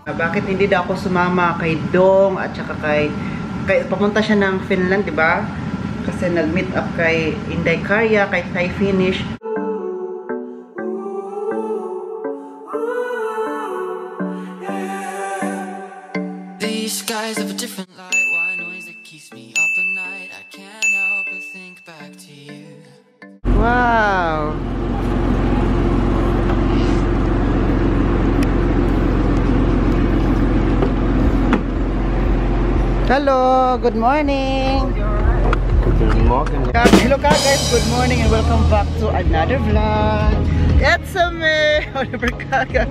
Bakit hindi daw ako sumama kay Dong at saka kay papunta siya ng Finland, di ba? Kasi nag-meet up kay Inday Karya, kay Thai Finish. These skies have a different light, why noise that keeps me up at night. I can't help but think back to you. Wow! Hello, good morning. Good morning. Hello guys, good morning and welcome back to another vlog. It's a May. Oliver Kaga.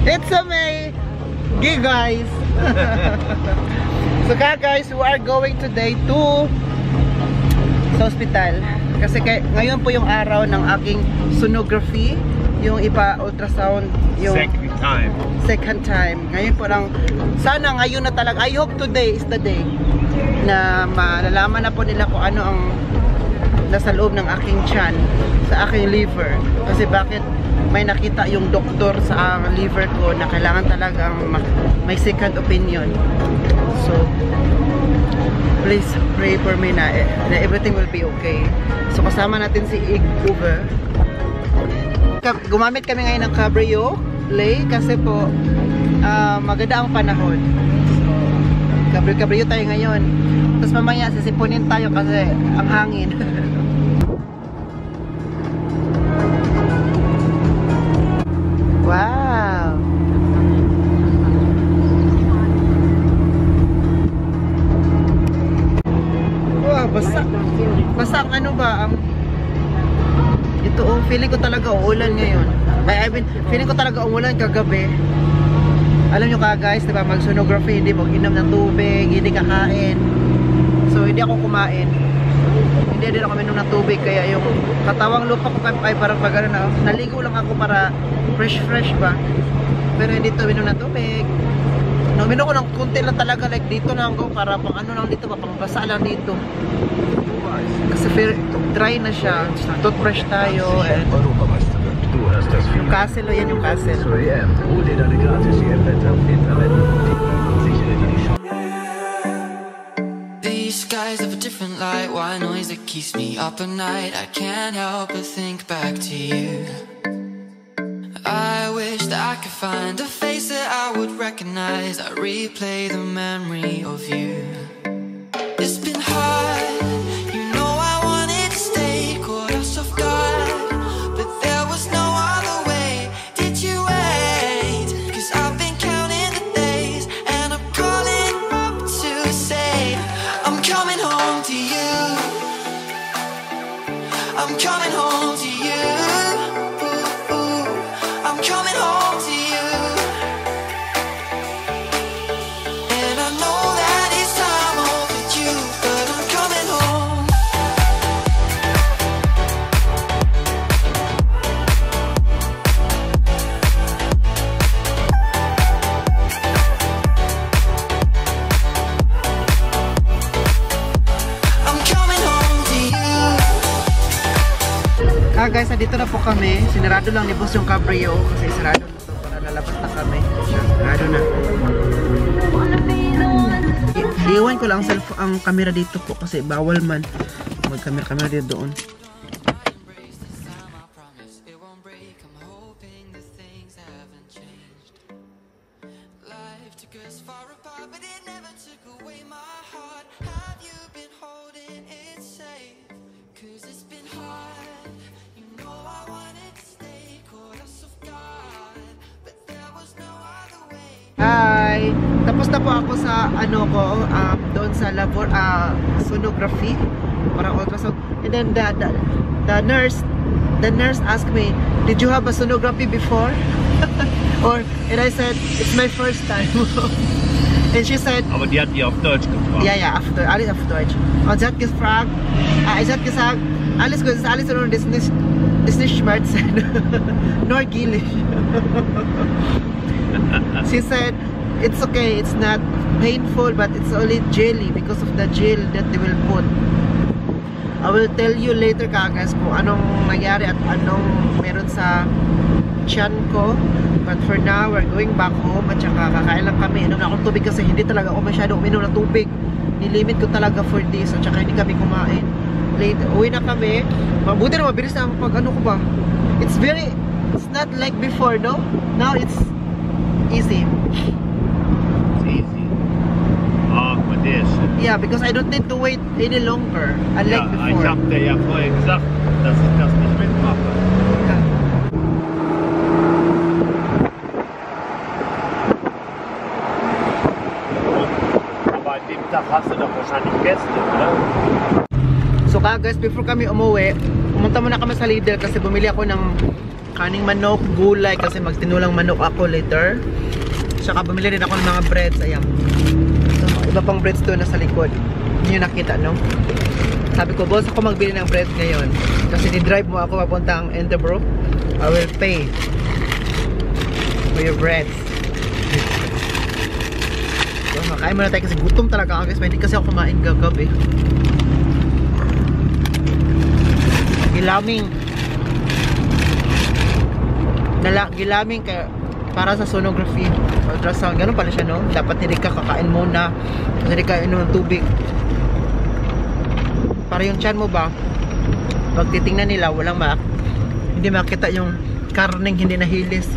It's a May. Gig guys. So guys, we are going today to sa hospital. Kasi ngayon po yung araw ng aking sonography, yung ipa-ultrasound, yung second time. Ngayon po lang, sana ngayon na talaga, I hope today is the day na malalaman na po nila kung ano ang nasa loob ng aking tiyan, sa aking liver. Kasi bakit may nakita yung doktor sa liver ko na kailangan talagang may second opinion. So please pray for me na everything will be okay. So kasama natin si Uber. Gumamit kami ngayon ng Cabrio Lay kasi po maganda ang panahon. So Cabrio tayo ngayon. Tapos mamaya sisipunin tayo kasi ang hangin. Wow! Wow, basa ang ano ba? Ito oh, feeling ko talaga uulan ngayon. I mean, feeling ko talaga umulan kagabi. Alam nyo ka guys, diba, mag-sonography, hindi mag-inom ng tubig, hindi kakain. So, hindi ako kumain. Hindi din ako minom ng tubig, kaya yung katawang lupa ko ay parang pag ano na, naligo lang ako para fresh ba. Pero hindi to minom ng tubig. No, minom ko ng kunti lang talaga, like dito lang ako, para pang ano lang dito, pang basa lang dito. Kasi dry na siya. Toothbrush tayo. Yung castle, yan yung castle. These skies have a different light, why noise that keeps me up at night. I can't help but think back to you. I wish that I could find a face that I would recognize. I replay the memory of you. It's been hard. I'm coming home to you. I'm coming home to you. And I know that it's time overdue, but I'm coming home. I'm coming home to you. Guys, nandito na po kami. Sinarado lang ni boss yung Cabrio kasi sarado na to para lalabas na kami. Sarado na. Iwan ko lang ang camera dito po kasi bawal man mag-camera dito doon. Hi! Tapos na po ako sa ano ko, doon sa sonography para ultrasound. And then the nurse asked me, "Did you have a sonography before?" And I said, "It's my first time." And she said, Aber die hat die auf Deutsch gefragt. Ja, alles auf Deutsch. Und sie hat gefragt, sie hat gesagt, alles gut, ist alles nur das nicht Schmerzen, nur gillig. She said, it's okay, it's not painful, but it's only jelly because of the gel that they will put. I will tell you later guys kung anong nangyari at anong meron sa tiyan ko. But for now, we're going back home at saka kakain lang kami. Inom na akong tubig kasi hindi talaga ako masyado uminom ng tubig. Nilimit ko talaga for this at saka hindi kami kumain. Late, uwi na kami. Mabuti na mabilis na ang pag ano ko ba. It's not like before, no? Now it's easy. It's easy. With this. Yeah, because I don't need to wait any longer. Unlike before. Ich hab dir ja vorher gesagt, dass ich das nicht mitmache. Yeah. Aber an dem Tag hast du doch wahrscheinlich Gäste, oder? So guys, before kami umuwi, pumunta muna kami sa Lidl kasi bumili ako ng kaning manok, gulay kasi magtinulang manok ako later. Saka bumili rin ako ng mga breads, ayan. So, iba pang breads doon na sa likod. Hindi nyo nakita, no? Sabi ko, boss, ako magbili ng breads ngayon. Kasi ni-drive mo ako papuntang Interboro. I will pay for your breads. So, makain muna tayo kasi gutom talaga ako guys. Hindi kasi ako kumain gagabi. Gilaming para sa sonography ultrasound, ganun pala siya, no? Dapat hindi ka kakain muna kasi hindi ka inom ng tubig para yung tiyan mo ba pag titingnan nila hindi makita yung karneng hindi nahilis.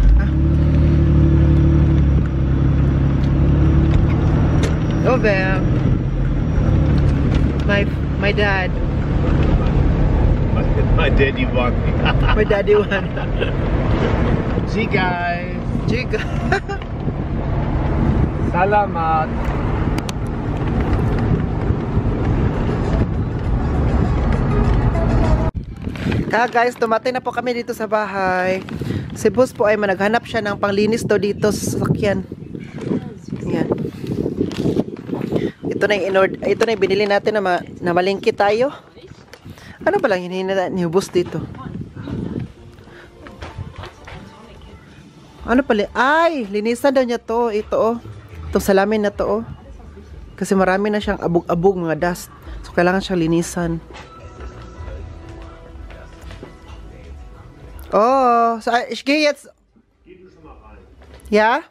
Over my dad. My daddy won. My daddy won. See guys. Chica. Salamat. Guys, tumatay na po kami dito sa bahay. Si boss po ay naghanap siya ng panglinis daw dito sa sasakyan. Yan. Ito na yung binili natin na malingki tayo. Ano ba lang hinihina ni boss dito? Ano pala? Ay, linisan daw niya to. Ito oh. Itong salamin na to oh. Kasi marami na siyang abog-abog mga dust. So kailangan siyang linisan. Oh, so ich gehe jetzt. Ja?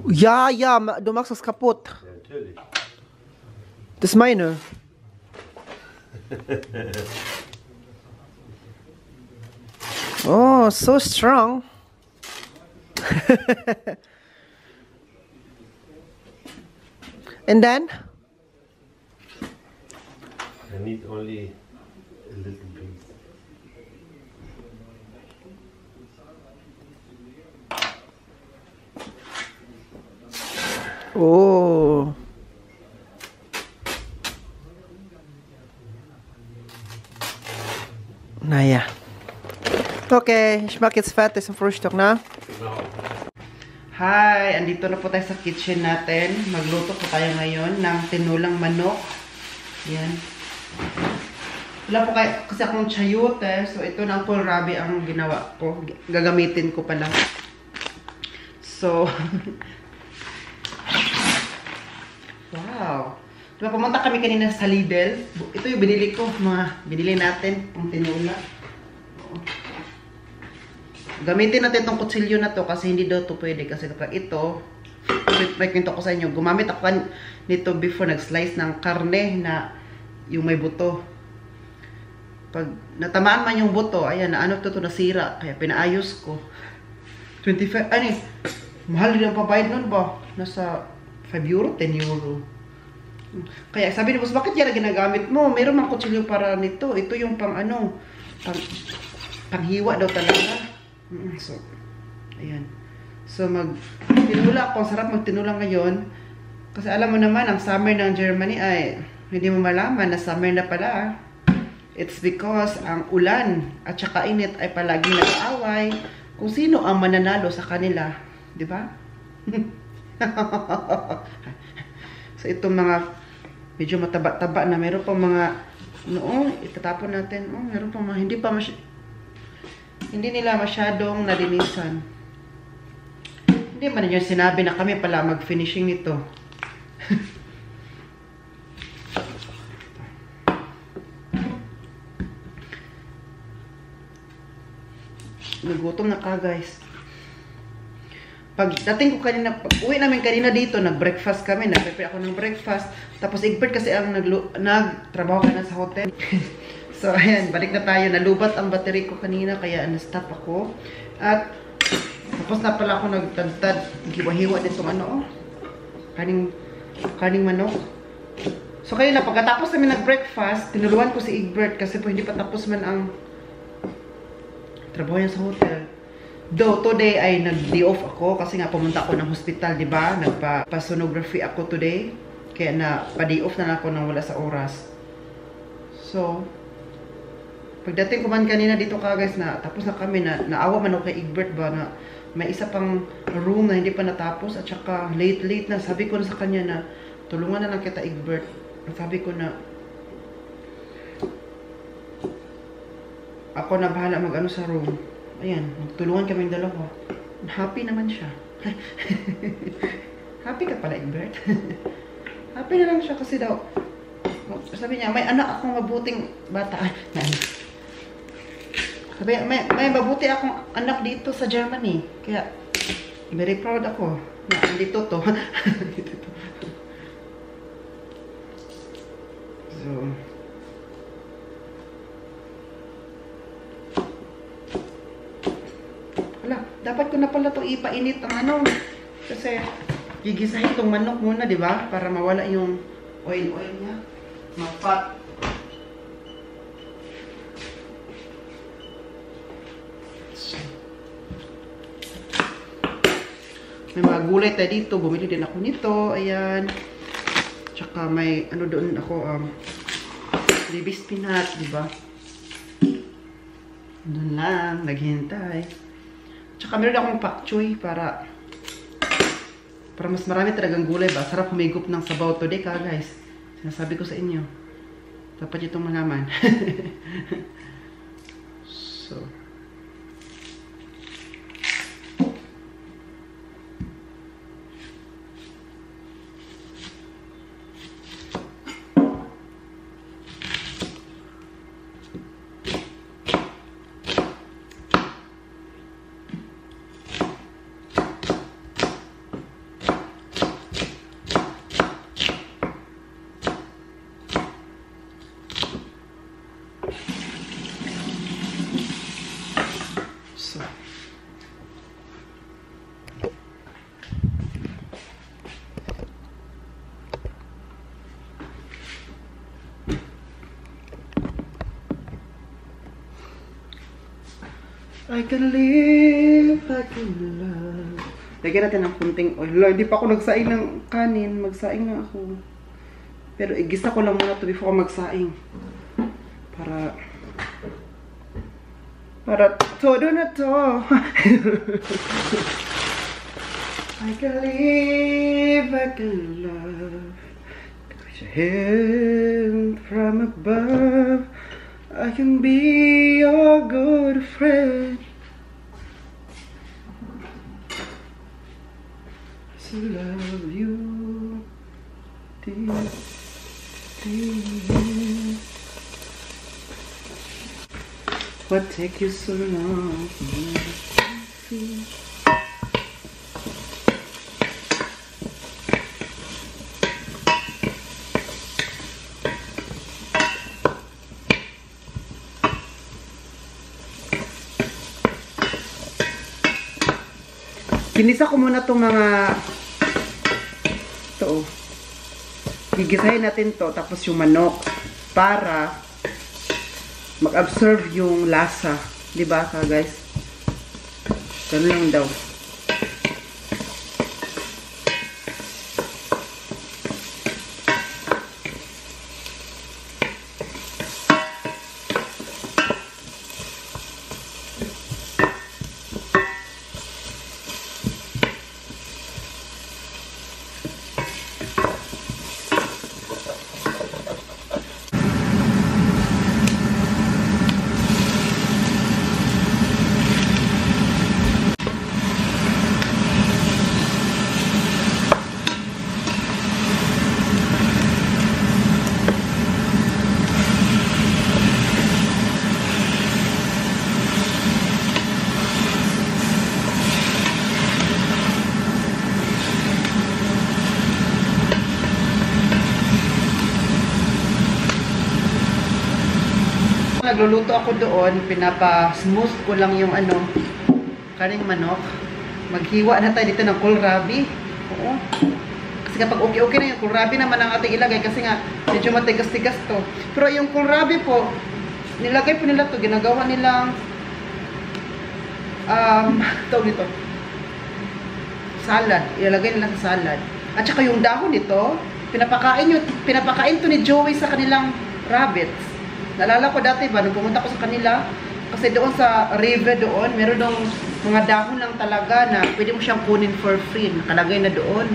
Ja, du machst das kaputt. Ja, natürlich. Das ist meine. Oh, so strong. And then? I need only a little piece. Oh. Naja. Okay, ich mache jetzt fertig zum Frühstück, na? Genau. Hi! Andito na po tayo sa kitchen natin. Magluto po tayo ngayon ng tinulang manok. Yan. Wala po kasi akong chayote. So, ito na kohlrabi ang ginawa ko. Gagamitin ko pala. So, wow! Diba, pumunta kami kanina sa Lidl. Ito yung binili ko. Binili natin ang tinula. Gamitin natin itong kutsilyo na to kasi hindi daw to pwede. Kasi kapag ito, may kwento ko sa inyo, gumamit ako nito before nag-slice ng karne na yung may buto. Pag natamaan man yung buto, ayan, ano to nasira. Kaya pinaayos ko. 25, ano eh, mahal din ang pabayad nun ba? Nasa 5 euro, 10 euro. Kaya sabi ni boss, bakit yan ginagamit mo? Meron mang kutsilyo para nito. Ito yung pang ano, panghiwa daw talaga. So, ayan. So, tinula ako. Sarap magtinula ngayon. Kasi alam mo naman, ang summer ng Germany ay hindi mo malaman na summer na pala. It's because ang ulan at saka init ay palagi nag-aaway kung sino ang mananalo sa kanila. Di ba? So, itong mga medyo mataba-taba na meron pang mga noong itatapon natin. Oh, meron pang mga hindi nila masyadong nalinisan. Hindi man yun sinabi na kami pala mag-finishing nito. nagutom na ka guys. Pag dating ko kanina, pag uwi namin kanina dito, nag-breakfast kami, nag-prepare ako ng breakfast. Tapos Egbert kasi ang nagtrabaho ka na sa hotel. So ayan, balik na tayo. Nalubat ang battery ko kanina, kaya na-stop ako. At tapos na pala ako nagtantad, hiwa-hiwa ditong ano, kaning manok. So kanina, pagkatapos namin nag-breakfast, tinuluan ko si Egbert kasi po hindi pa tapos man ang trabaho niya sa hotel. Though today ay nag-day off ako kasi nga pumunta ako ng hospital, di ba? Nagpa-sonography ako today. Kaya na pa-day off na ako nang wala sa oras. So, pagdating ko man kanina dito ka guys, na tapos na kami, naawa man ako kay Egbert ba na may isa pang room na hindi pa natapos at saka late na. Sabi ko na sa kanya na tulungan na lang kita Egbert. Sabi ko na ako na bahala mag-ano sa room. Ayan, magtulungan kaming dalawa. Happy naman siya. Happy ka pala Egbert. Happy na lang siya kasi daw sabi niya may anak akong mabuting bata. Sabi, may mabuti akong anak dito sa Germany. Kaya, very proud ako na dito to. Dito to. So, wala, dapat ko na pala itong ipainit ang ano. Kasi, gigisahin itong manok muna, di ba? Para mawala yung oil niya. Mapat. May mga gulay tayo dito. Bumili din ako nito. Ayan. Tsaka may ano doon ako. Baby spinach. Diba? Doon lang. Naghihintay. Tsaka meron akong pak choy para mas marami talagang gulay ba. Sarap humigop ng sabaw today ka guys. Sinasabi ko sa inyo. Dapat itong malaman. So. I can live, I can love. Lagyan natin ng kunting oil. Hindi pa ako nagsaing ng kanin. Magsaing na ako. Pero igisa ko lang muna ito before ako magsaing. Para todo na to. I can live, I can love. With your hand from above. I can be your good friend. To love you, dear, dear. What take you so long? Ginisa ko muna itong mga ito. Gigisahin natin to tapos yung manok para mag-absorb yung lasa. Diba ka guys? Ganun lang daw. nagluluto ako doon, pinapa-smooth ko lang yung ano, kaning manok. Maghiwa na tayo dito ng kohlrabi. Oo. Kasi kapag okay na yung kohlrabi naman ang ating ilagay kasi nga medyo matigas-tigas to. Pero yung kohlrabi po, nilagay po nila to, ginagawa nilang tawag nito, salad. Ilalagay nila sa salad. At saka yung dahon nito, pinapakain to ni Joey sa kanilang rabbits. Naalala ko dati ba, nung pumunta ko sa kanila, kasi doon sa river doon, meron dong mga dahon lang talaga na pwede mo siyang kunin for free. Nakalagay na doon.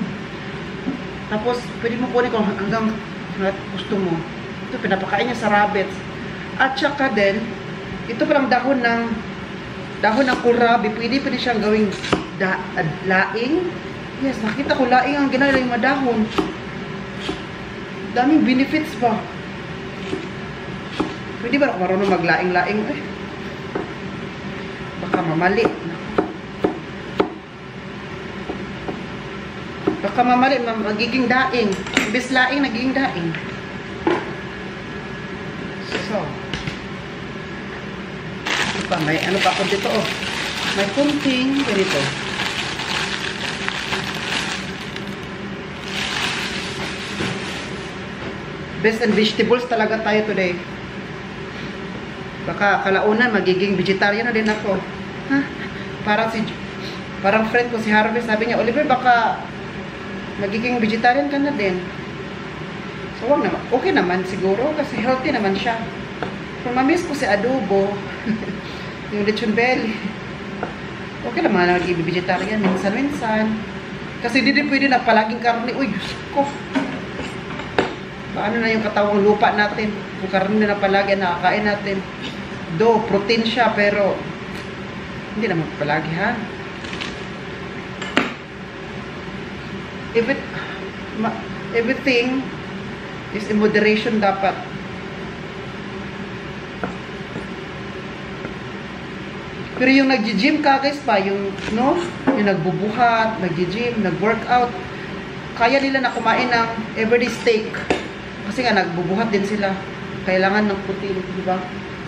Tapos, pwede mo kunin kung hanggang gusto mo. Ito, pinapakain niya sa rabbits. At saka din, ito parang dahon ng kohlrabi. Pwede siyang gawing laing. Yes, nakita ko laing ang ginagawa yung mga dahon. Daming benefits pa. Pwede ba ako marunong maglaing-laing? Baka mamali. Baka mamali, magiging daing. Imbes laing, nagiging daing. So. May ano pa ako dito, oh. May kunting ganito. Best and vegetables talaga tayo today. Baka kalaunan magiging vegetarian na din ako. Ha? Parang friend ko si Harvey, sabi niya, Oliver, baka magiging vegetarian ka na din. So, wag naman. Okay naman siguro kasi healthy naman siya. Kung mamiss ko si adobo, yung lechon belly, okay naman na magiging vegetarian minsan-minsan. Kasi hindi pwede na palaging karne. Uy, Diyos ko. Paano na yung katawang lupa natin? Kung karne na palagi nakakain natin. Do, protein siya, pero hindi naman palagi, ha? Everything is in moderation dapat. Pero yung nag-gym ka, guys, pa, yung nagbubuhat, nag-gym, nag-workout, kaya nila na kumain ng everyday steak. Kasi nga, nagbubuhat din sila. Kailangan ng protein, di ba?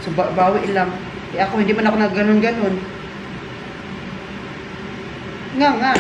So, bawi lang. Eh, ako, hindi man ako nag-ganon-ganon. Nga.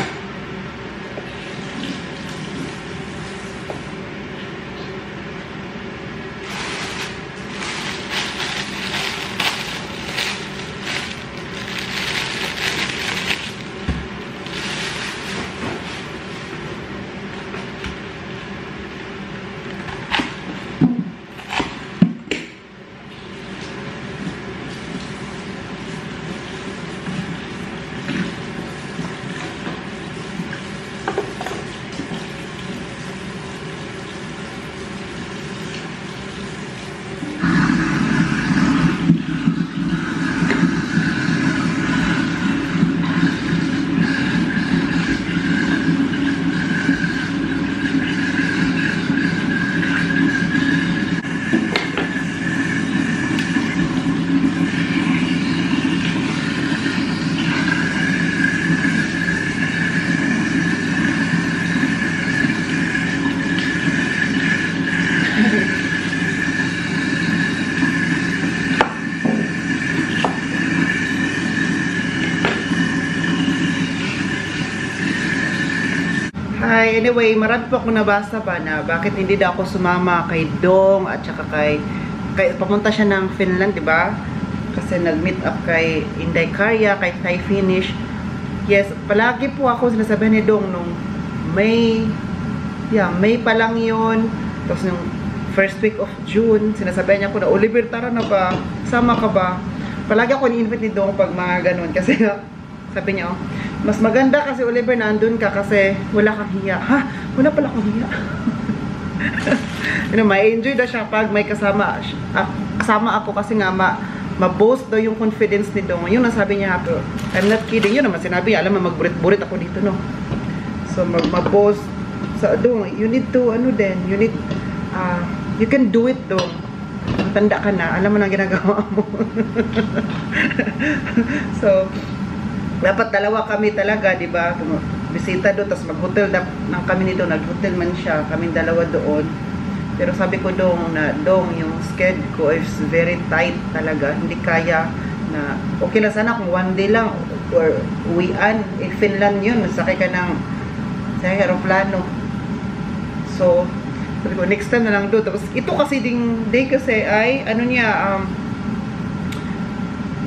Hi, anyway, marami po akong nabasa ba na bakit hindi daw ako sumama kay Dong at saka kay papunta siya ng Finland, di ba? Kasi nag-meet up kay Inday Karya, kay Thai Finish. Yes, palagi po ako sinasabihan ni Dong nung May pa lang yun. Tapos nung first week of June, sinasabihan niya ako na, Oliver, tara na ba? Sama ka ba? Palagi ako ni-invite ni Dong pag mga ganun. Kasi sabi niya, oh, mas maganda kasi Oliver nandun ka kasi wala kang hiya. Ha? Wala pala akong hiya. May enjoy daw siya pag may kasama ako kasi nga ma-boast daw yung confidence ni Dong. Yun ang sabi niya, pero I'm not kidding. Yun naman sinabi, alam mo, magburit-burit ako dito, no? So, ma-boast sa Dong, you need to, you need, you can do it, Dong. Matanda ka na, alam mo na ginagawa mo. So, dapat dalawa kami talaga, di ba? Bisita doon, tapos mag-hotel na kami nito, nag-hotel man siya, kaming dalawa doon. Pero sabi ko dong yung schedule ko is very tight talaga. Hindi kaya na, okay lang sana kung one day lang or uwian. Finland yun, sakay ka ng aeroplano. So, sabi ko, next time na lang doon. Tapos, ito kasi ding day kasi ay, ano niya,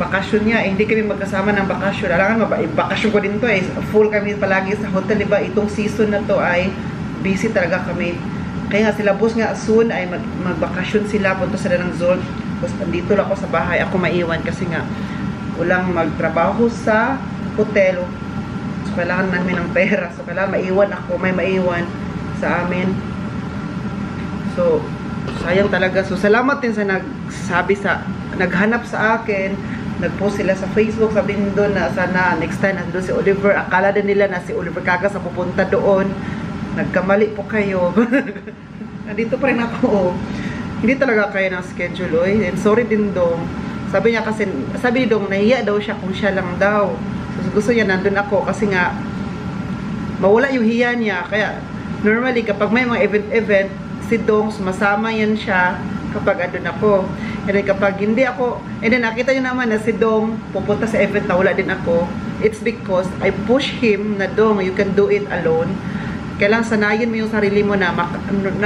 bakasyon niya. Hindi kami magkasama ng bakasyon. Alangan, bakasyon ko din to eh. Full kami palagi sa hotel, diba? Itong season na to ay busy talaga kami. Kaya sila boss nga soon ay magbakasyon sila, punta sila ng Zol. Tapos andito lang ako sa bahay, ako maiwan kasi nga walang magtrabaho sa hotel. So kailangan namin ng pera. So kailangan maiwan ako, may maiwan sa amin. So sayang talaga. So salamat din sa naghanap sa akin. Nag-post sila sa Facebook, sabi doon na sana next time nandun si Oliver. Akala din nila na si Oliver Kagas na pupunta doon. Nagkamali po kayo. Nandito pa rin ako. Hindi talaga kaya ng schedule. And sorry din dong. Sabi niya kasi, sabi ni dong, nahiya daw siya kung siya lang daw. So gusto niya nandun ako kasi nga mawala yung hiya niya. Kaya normally kapag may mga event, si dong sumasama yan siya kapag andun ako. And then kapag hindi ako, and then nakita niyo naman na si dong pupunta sa event na wala din ako. It's because I push him na dong, you can do it alone. Kailangan sanayin mo yung sarili mo na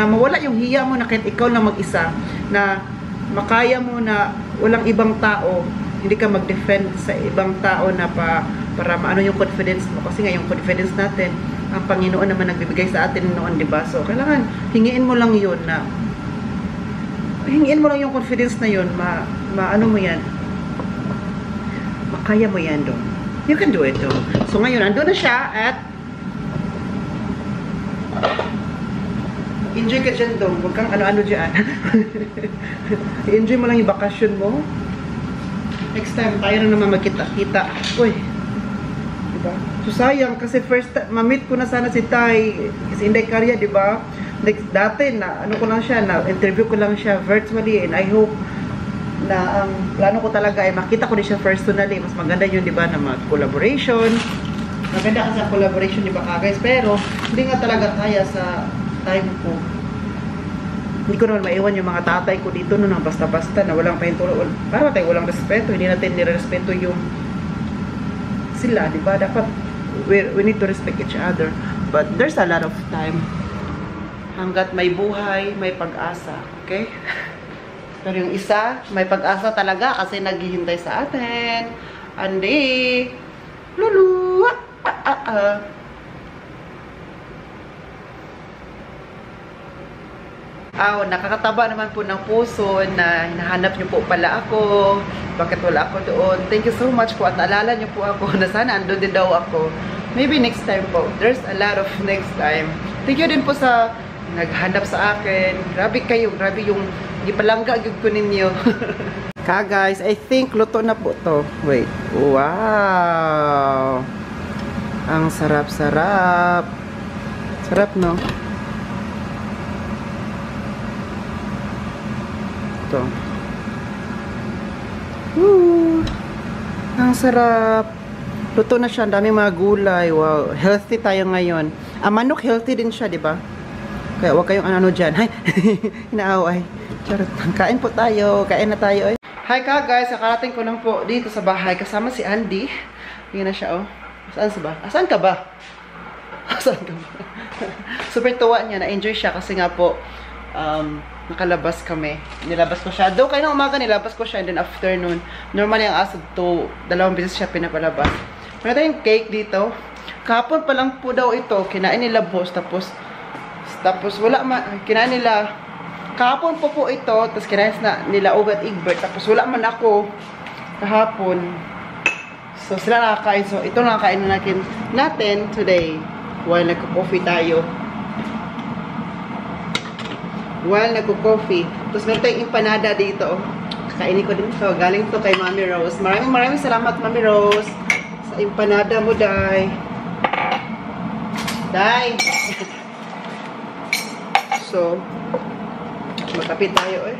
mawala yung hiya mo na kahit ikaw lang mag-isa, na makaya mo na walang ibang tao, hindi ka mag-defend sa ibang tao na para maano yung confidence mo. Kasi nga yung confidence natin, ang Panginoon naman nagbibigay sa atin noon, diba? So, kailangan hingiin mo lang yun na, hingiin mo lang yung confidence na yun, ano mo yan, makaya mo yan doon. You can do it doon. So, ngayon, andun na siya at enjoy ka dyan dong. Huwag kang ano-ano dyan. Enjoy mo lang yung bakasyon mo. Next time, tayo na naman magkita-kita. Uy. Diba? So, sayang. Kasi first, ma-meet ko na sana si Tay. Si Inday Karya, diba? Dati, ano ko lang siya, na-interview ko lang siya virtually. And I hope na ang plano ko talaga ay makita ko din siya personally. Mas maganda yun, diba? Na mag-collaboration. Maganda kasi ang collaboration, diba guys? Pero, hindi nga talaga kaya sa time ko. Hindi ko naman maiwan yung mga tatay ko dito no, nang basta-basta na walang pahintulo. Para tayo walang respeto. Hindi natin nirespeto yung sila, diba? Dapat we need to respect each other. But there's a lot of time. Hanggat may buhay, may pag-asa. Okay? Pero yung isa, may pag-asa talaga kasi naghihintay sa atin. Andi! Lulu! Nakakataba naman po ng puso na hinahanap niyo po pala ako. Bakit wala ako doon? Thank you so much po at naalala niyo po ako na sana andun din daw ako. Maybe next time po. There's a lot of next time. Thank you din po sa naghanap sa akin. Grabe kayo. Grabe yung ipalangga ko ninyo. Guys, I think luto na po to. Wait. Wow! Ang sarap-sarap. Sarap, no? Ito. Woo! Ang sarap. Luto na siya. Ang daming mga gulay. Wow. Healthy tayo ngayon. Ang manok, healthy din siya, di ba? Kaya huwag kayong ano dyan. Hay! Inaaway. Charot. Kain po tayo. Kain na tayo. Hi ka guys. Nakarating ko lang po dito sa bahay. Kasama si Andy. Tingnan na siya, oh. Saan ka ba? Saan ka ba? Super tuwa niya. Na-enjoy siya kasi nga po nakalabas kami. Nilabas ko siya. Doon kayo ng umaga nilabas ko siya and then afternoon. Normally ang asad to 2 beses siya pinapalabas. Meron tayong cake dito. Kahapon pa lang po daw ito. Kinain nila boss. Tapos wala man. Kinain nila. Kahapon po ito. Tapos kinain nila Ogat Egbert. Tapos wala man ako. Kahapon. So, sila nakakain. So, ito nakakain na natin today. While nagko-coffee tayo. Tapos, meron tayong empanada dito. Kakainin ko din ito. Galing to kay Mami Rose. Maraming salamat, Mami Rose. Sa empanada mo, Day. Day! So, matapit tayo, eh.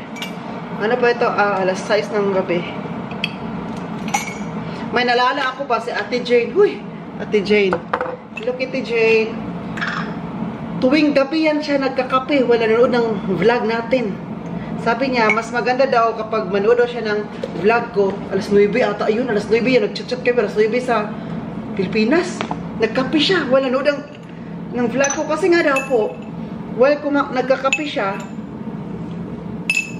Ano pa ito? Alas 6 ng gabi. May nalala ako ba si Ate Jane? Huy! Ate Jane. Look, Ate Jane. tuwing gabi yan siya nagkakape, wala nanood ng vlog natin. Sabi niya, mas maganda daw kapag manood daw siya ng vlog ko, alas 9 ata, ayun, alas 9 yan, nag-chat-chat kami, alas 9 sa Pilipinas. Nagkape siya, wala nanood ng vlog ko, kasi nga daw po, while nagkakape siya,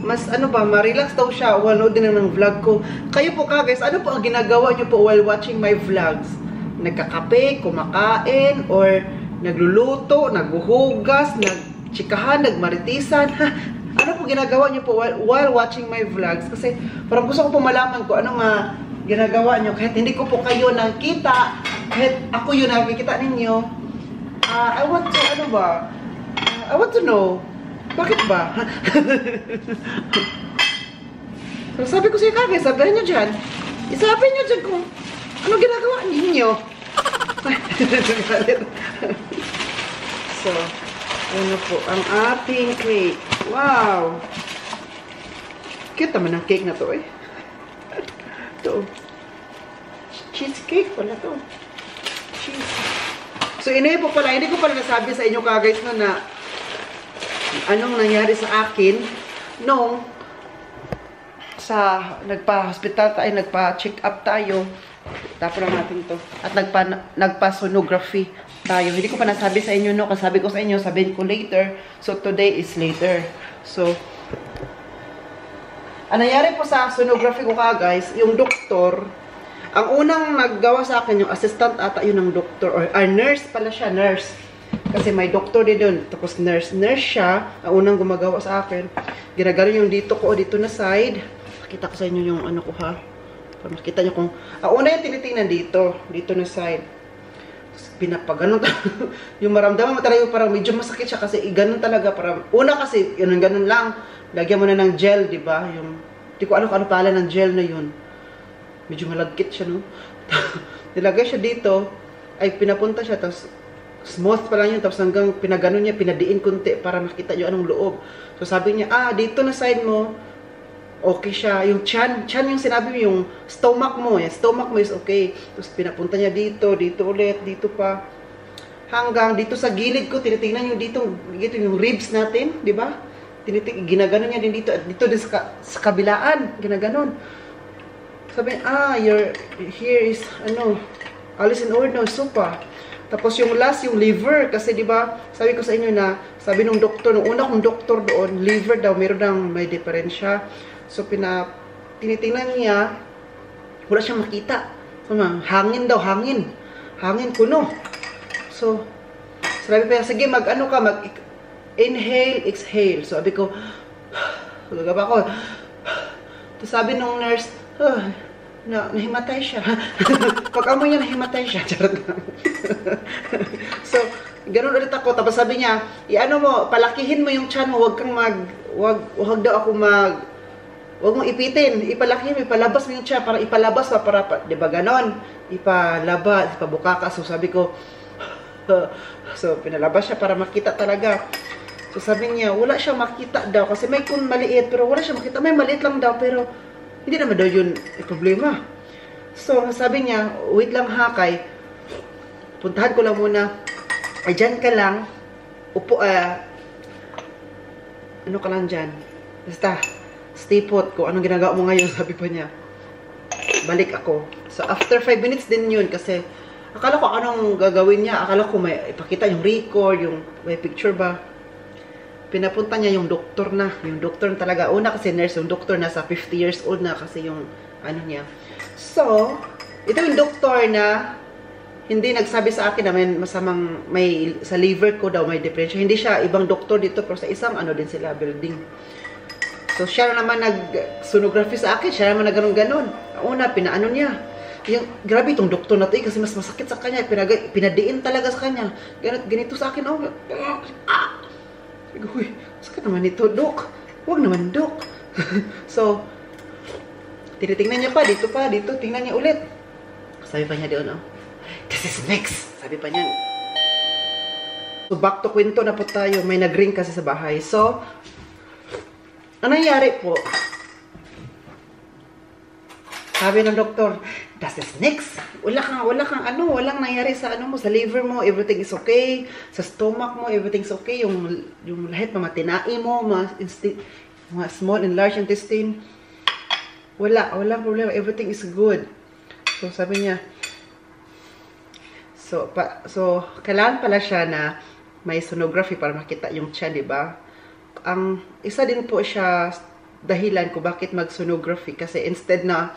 mas ano ba, ma-relax daw siya, wala nanood din ng vlog ko. Kayo po guys, ano po ang ginagawa niyo po while watching my vlogs? Nagkakape, kumakain, or nagluluto, naghuhugas, nagchikahan, nagmaritisan, ano po ginagawa niyo po while watching my vlogs? Kasi parang gusto ko po malaman ko ano nga ginagawa niyo kahit hindi ko po kayo nakita, kahit ako yun nakikita ninyo. I want to, ano ba? I want to know. Bakit ba? So, sabi ko siya kagay, sabihin niyo dyan. Isabi niyo dyan kung ano ginagawa ninyo. So, ano po ang ating cake. Wow! Cute naman ang cake na to eh. Ito. Cheesecake pala to. Cheese. So, inay po pala, hindi ko pala nasabi sa inyo guys na anong nangyari sa akin nung sa nagpa-hospital tayo, nagpa-check up tayo. Tapos lang natin to. At nagpa-sonography tayo. Hindi ko pa nasabi sa inyo, no? Kasi sabi ko sa inyo, sabihin ko later. So, today is later. So, ang nangyari po sa sonography ko guys, yung doktor, ang unang naggawa sa akin, yung assistant ata yun ng doktor, or nurse pala siya, nurse. Kasi may doktor din doon. Tapos nurse siya, ang unang gumagawa sa akin. Ginagano yung dito ko, o dito na side. Pakita ko sa inyo yung ano ko ha. Para makita nyo kung, ang una yung tinitingnan dito na side. Pinapaganon yung maramdaman mo talaga parang medyo masakit siya kasi ganun talaga parang una kasi yun ganun lang lagyan mo na ng gel, di ba? Yung di ko ano pala ng gel na yun. Medyo malagkit siya, no? Nilagay siya dito ay pinapunta siya tapos smooth pa lang yun tapos hanggang pinaganon niya, pinadiin kunti para makita yung anong loob. So sabi niya, dito na side mo okay siya. Yung chan yung sinabi mo, yung stomach mo is okay. Tapos pinapunta niya dito ulit, dito pa. Hanggang dito sa gilid ko, tinitingnan niyo dito yung ribs natin, di ba? Ginaganon niya din dito, at dito din sa kabilaan, ginaganon. Sabi, here is, Alice in order, sopa. Tapos yung last, yung liver, kasi di ba, sabi ko sa inyo na, sabi nung doktor, nung una kong doktor doon, liver daw, meron may diferensya. So, tinitingnan niya, wala siyang makita. So, hangin daw, hangin kuno. So, sabi pa niya, sige, inhale, exhale. So, sabi ko, gagaba ko. Tapos sabi nung nurse, nahimatay siya. Pag-amoy niya, nahimatay siya. Charot lang. So, ganun ulit ako. Tapos sabi niya, palakihin mo yung chan mo, wag daw ako huwag mong ipitin, ipalabas mo yung chan, para ipalabas para di ba ganon? Ipalabas, ipabuka ka. So sabi ko, so pinalabas siya para makita talaga. So sabi niya, wala siya makita daw, kasi may kun maliit, pero wala siya makita, may maliit lang daw, pero hindi naman daw yun problema. So sabi niya, wait lang ha, puntahan ko lang muna, dyan ka lang, upo, ano ka lang dyan, basta, stay put, kung anong ginagawa mo ngayon, sabi pa niya. Balik ako. So, after 5 minutes din yun, kasi, akala ko anong gagawin niya, akala ko may ipakita yung record, yung may picture ba. Pinapunta niya yung doktor na talaga. Una kasi nurse, yung doktor na sa 50 years old na, kasi yung, ano niya. So, ito yung doktor na, hindi nagsabi sa akin na may sa liver ko daw, may depression. Hindi siya ibang doktor dito, pero sa isang, din sila, building. So, siya naman nag-sonography sa akin. Siya naman nag-ganon-ganon. Una, pinaano niya. Grabe itong doktor na ito kasi mas masakit sa kanya. Pinadiin talaga sa kanya. Ganito sa akin. Uy, sakit naman ito, dok. Huwag naman, dok. So, tinitingnan niya pa. Dito. Tingnan niya ulit. Sabi pa niya doon, this is next. Sabi pa niya. So, back to kwento na po tayo. May nag-ring kasi sa bahay. So, ano nangyari po? Sabi ng doktor, das is next. Walang nangyari sa ano mo, sa liver mo, everything is okay. Sa stomach mo, everything's okay. Yung lahat, mga tinai mo, mga small and large intestine, walang problema. Everything is good. So, sabi niya, so kailangan pala siya na may sonography para makita yung tiyan, di ba? Ang isa din po siya dahilan ko bakit mag-sonography kasi instead na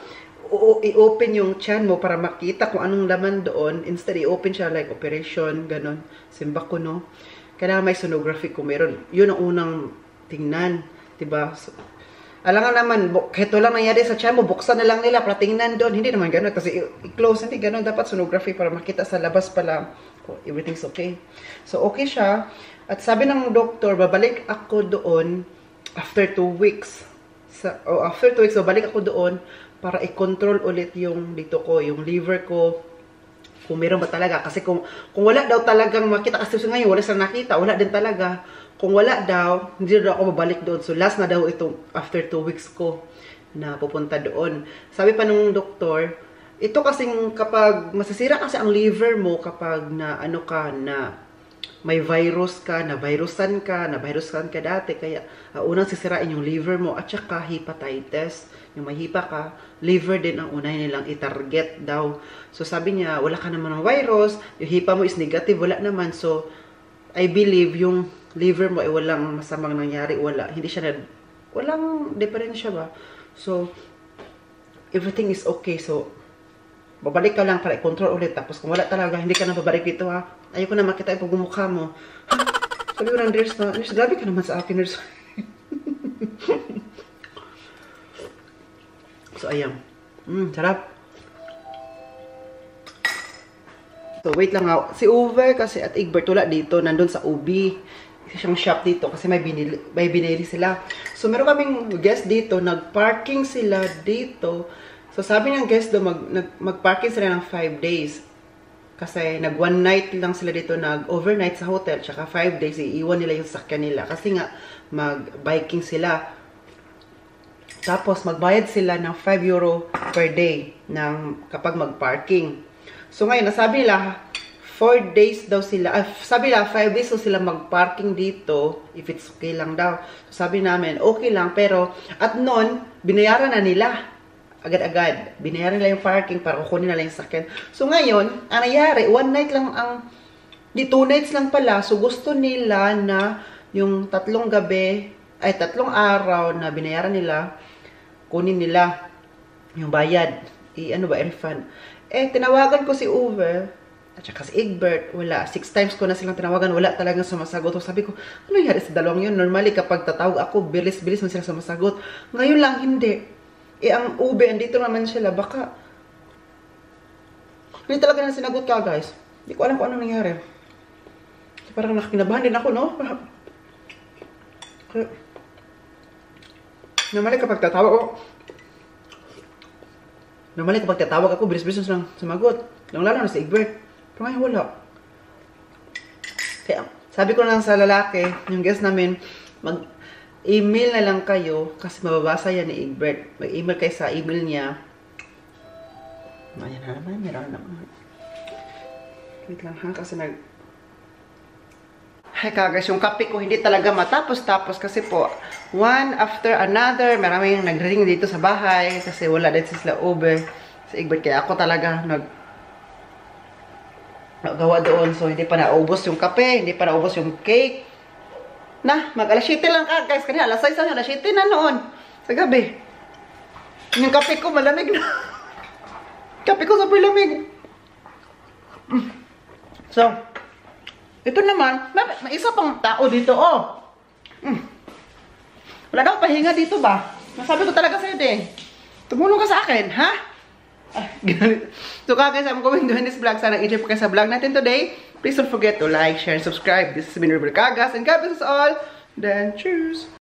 i-open yung tiyan mo para makita kung anong laman doon, instead i-open siya like operation, ganun, simbako, no? Kailangan may sonography kung meron. Yun ang unang tingnan, diba? So, alangan naman, kahit walang nangyari sa tiyan mo, buksan na lang nila para tingnan doon. Hindi naman ganun kasi i-close, hindi ganun. Dapat sonography para makita sa labas pala kung everything's okay. So, okay siya. At sabi ng doktor, babalik ako doon after 2 weeks. After 2 weeks, babalik ako doon para i-control ulit yung dito ko, yung liver ko, kung meron ba talaga. Kasi kung wala daw talagang makita, kasi ngayon wala silang nakita, wala din talaga. Kung wala daw, hindi daw ako babalik doon. So last na daw itong after 2 weeks ko na pupunta doon. Sabi pa nung doktor, ito kasing kapag masasira kasi ang liver mo kapag na ano ka na may virus ka, na virusan ka dati, kaya unang sisirain yung liver mo, at saka hepatitis. Yung may hipa ka, liver din ang unahin nilang i-target daw. So sabi niya, wala ka naman ng virus, yung hipa mo is negative, wala naman. So, I believe yung liver mo ay walang masamang nangyari, walang diferensya ba? So, everything is okay. So, babalik ka lang para i-control ulit. Tapos kung wala talaga, hindi ka na babalik dito ha. Ayoko na makita yung pagmumukha mo. Sabi ko ng nurse na, nurse, grabe ka naman sa akin, nurse. So, ayan. Sarap. So, wait lang ha. Si Uwe kasi at Egbert wala dito. Nandun sa UB. Isa siyang shop dito kasi may binili sila. So, meron kaming guest dito. Nag-parking sila dito. So, sabi ng guest do, mag-parking sila ng 5 days. Kasi nag-1 night lang sila dito, nag-overnight sa hotel. Tsaka 5 days, iiwan nila yung sakyan nila. Kasi nga, mag-biking sila. Tapos, magbayad sila ng 5 euro per day kapag mag-parking. So, ngayon, nasabi nila, 4 days daw sila, sabi nila, 5 days daw sila mag-parking dito, if it's okay lang daw. So, sabi namin, okay lang, pero, at noon, binayaran na nila. Agad-agad. Binayaran nila yung parking para kukunin nila yung sakyan. So, ngayon, ang nangyari, 1 night lang 2 nights lang pala. So, gusto nila na yung 3 araw na binayaran nila, kunin nila yung bayad. I-refund. Tinawagan ko si Uwe, at saka si Egbert, wala. 6 times ko na silang tinawagan, wala talagang sumasagot. So, sabi ko, ano nangyari sa dalawang yun? Normally, kapag tatawag ako, bilis-bilis mo sila sumasagot. Ngayon lang, hindi. Ang ube, andito naman sila, baka hindi talaga na sinagot ka, guys. Hindi ko alam kung ano nangyari. Parang nakakinabahan din ako, no? Normally kapag tatawag ako, bilis-bilis lang sumagot. Lalo na si Egbert. Pero ngayon wala. Kaya, sabi ko lang sa lalaki, yung guest namin, email na lang kayo kasi mababasa yan ni Egbert. Mag-email kayo sa email niya. Ayan na naman, meron naman. Wait lang ha, kasi Ay kagas, yung kape ko hindi talaga matapos-tapos kasi po, one after another, maraming nag-ring dito sa bahay kasi wala din sila Uber sa Egbert. Kaya ako talaga nagawa doon. So, hindi pa naubos yung kape, hindi pa naubos yung cake. Mag-alas 7 lang ka, guys. Kanina, alas 6 lang, alas 7 na noon. Sa gabi. Yung kape ko, malamig na. Kape ko, super lamig. So, ito naman, may isa pang tao dito, oh. Wala daw pahinga dito ba? Nasabi ko talaga sa'yo, din. Tumulong ka sa akin, ha? So, guys, I'm going to end this vlog. Sana enjoy po kayo sa vlog natin today. Please don't forget to like, share, and subscribe. This has been Ruben Cagas, and God bless us all. Then, cheers!